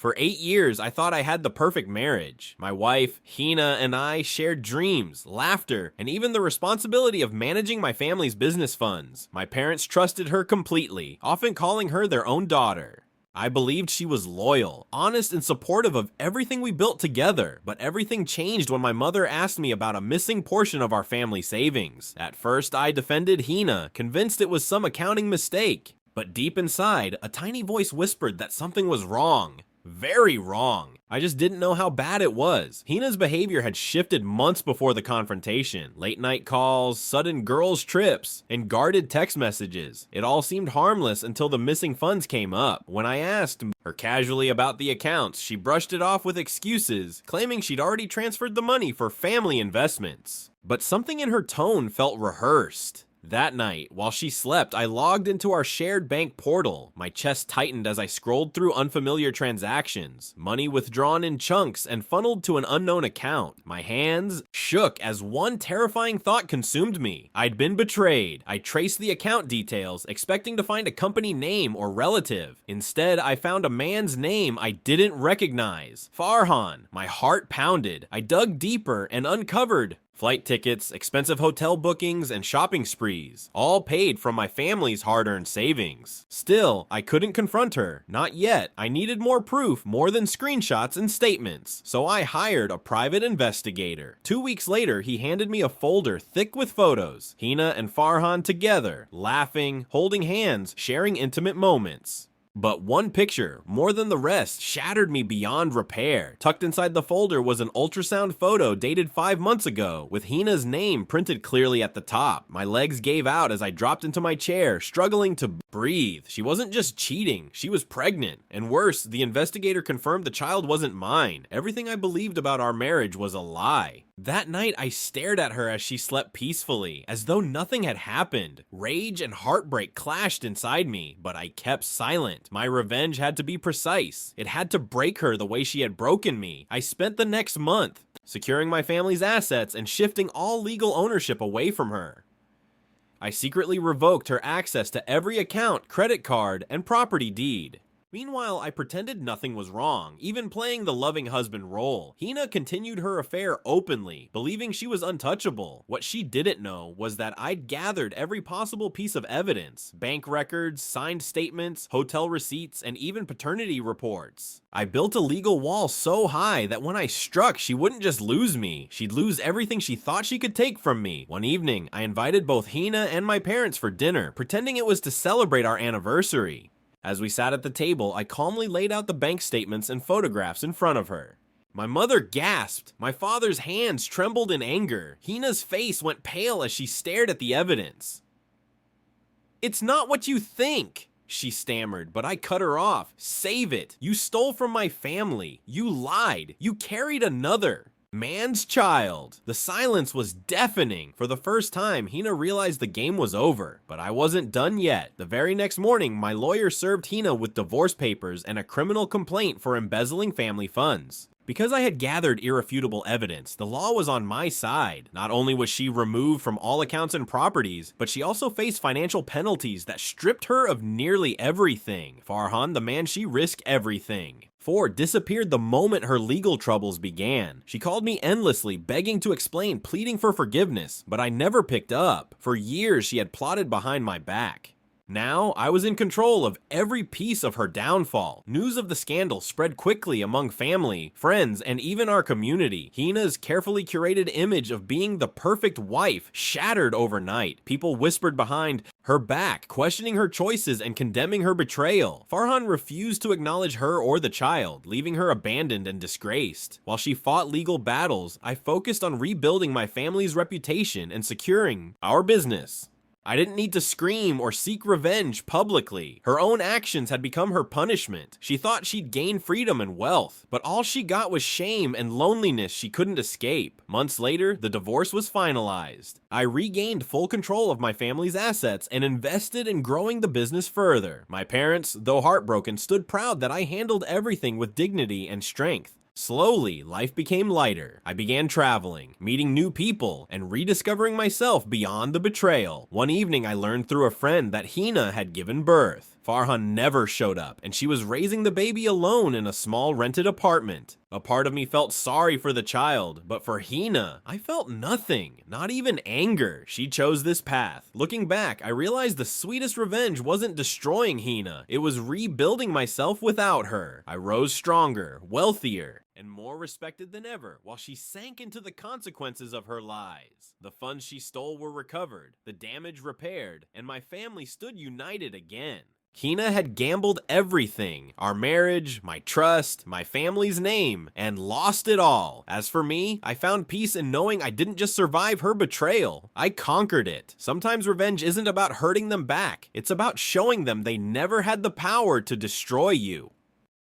For 8 years, I thought I had the perfect marriage. My wife, Hina, and I shared dreams, laughter, and even the responsibility of managing my family's business funds. My parents trusted her completely, often calling her their own daughter. I believed she was loyal, honest, and supportive of everything we built together, but everything changed when my mother asked me about a missing portion of our family savings. At first, I defended Hina, convinced it was some accounting mistake. But deep inside, a tiny voice whispered that something was wrong. Very wrong. I just didn't know how bad it was. Hina's behavior had shifted months before the confrontation. Late night calls, sudden girls' trips, and guarded text messages. It all seemed harmless until the missing funds came up. When I asked her casually about the accounts, she brushed it off with excuses, claiming she'd already transferred the money for family investments. But something in her tone felt rehearsed. That night, while she slept, I logged into our shared bank portal. My chest tightened as I scrolled through unfamiliar transactions, money withdrawn in chunks and funneled to an unknown account. My hands shook as one terrifying thought consumed me. I'd been betrayed. I traced the account details, expecting to find a company name or relative. Instead, I found a man's name I didn't recognize. Farhan. My heart pounded. I dug deeper and uncovered flight tickets, expensive hotel bookings, and shopping sprees, all paid from my family's hard-earned savings. Still, I couldn't confront her. Not yet. I needed more proof, more than screenshots and statements. So I hired a private investigator. 2 weeks later, he handed me a folder thick with photos. Hina and Farhan together, laughing, holding hands, sharing intimate moments. But one picture, more than the rest, shattered me beyond repair. Tucked inside the folder was an ultrasound photo dated 5 months ago, with Hina's name printed clearly at the top. My legs gave out as I dropped into my chair, struggling to breathe. She wasn't just cheating, she was pregnant. And worse, the investigator confirmed the child wasn't mine. Everything I believed about our marriage was a lie. That night, I stared at her as she slept peacefully, as though nothing had happened. Rage and heartbreak clashed inside me, but I kept silent. My revenge had to be precise. It had to break her the way she had broken me. I spent the next month securing my family's assets and shifting all legal ownership away from her. I secretly revoked her access to every account, credit card, and property deed. Meanwhile, I pretended nothing was wrong, even playing the loving husband role. Hina continued her affair openly, believing she was untouchable. What she didn't know was that I'd gathered every possible piece of evidence: bank records, signed statements, hotel receipts, and even paternity reports. I built a legal wall so high that when I struck, she wouldn't just lose me, she'd lose everything she thought she could take from me. One evening, I invited both Hina and my parents for dinner, pretending it was to celebrate our anniversary. As we sat at the table, I calmly laid out the bank statements and photographs in front of her. My mother gasped. My father's hands trembled in anger. Hina's face went pale as she stared at the evidence. "It's not what you think," she stammered, but I cut her off. "Save it. You stole from my family. You lied. You carried another man's child." The silence was deafening. For the first time, Hina realized the game was over, but I wasn't done yet. The very next morning, my lawyer served Hina with divorce papers and a criminal complaint for embezzling family funds. Because I had gathered irrefutable evidence, the law was on my side. Not only was she removed from all accounts and properties, but she also faced financial penalties that stripped her of nearly everything. Farhan, the man she risked everything for, disappeared the moment her legal troubles began. She called me endlessly, begging to explain, pleading for forgiveness, but I never picked up. For years, she had plotted behind my back. Now, I was in control of every piece of her downfall. News of the scandal spread quickly among family, friends, and even our community. Hina's carefully curated image of being the perfect wife shattered overnight. People whispered behind her back, questioning her choices and condemning her betrayal. Farhan refused to acknowledge her or the child, leaving her abandoned and disgraced. While she fought legal battles, I focused on rebuilding my family's reputation and securing our business. I didn't need to scream or seek revenge publicly. Her own actions had become her punishment. She thought she'd gain freedom and wealth, but all she got was shame and loneliness she couldn't escape. Months later, the divorce was finalized. I regained full control of my family's assets and invested in growing the business further. My parents, though heartbroken, stood proud that I handled everything with dignity and strength. Slowly, life became lighter. I began traveling, meeting new people, and rediscovering myself beyond the betrayal. One evening, I learned through a friend that Hina had given birth. Farhan never showed up, and she was raising the baby alone in a small rented apartment. A part of me felt sorry for the child, but for Hina, I felt nothing, not even anger. She chose this path. Looking back, I realized the sweetest revenge wasn't destroying Hina, it was rebuilding myself without her. I rose stronger, wealthier, and more respected than ever, while she sank into the consequences of her lies. The funds she stole were recovered, the damage repaired, and my family stood united again. Hina had gambled everything, our marriage, my trust, my family's name, and lost it all. As for me, I found peace in knowing I didn't just survive her betrayal, I conquered it. Sometimes revenge isn't about hurting them back, it's about showing them they never had the power to destroy you.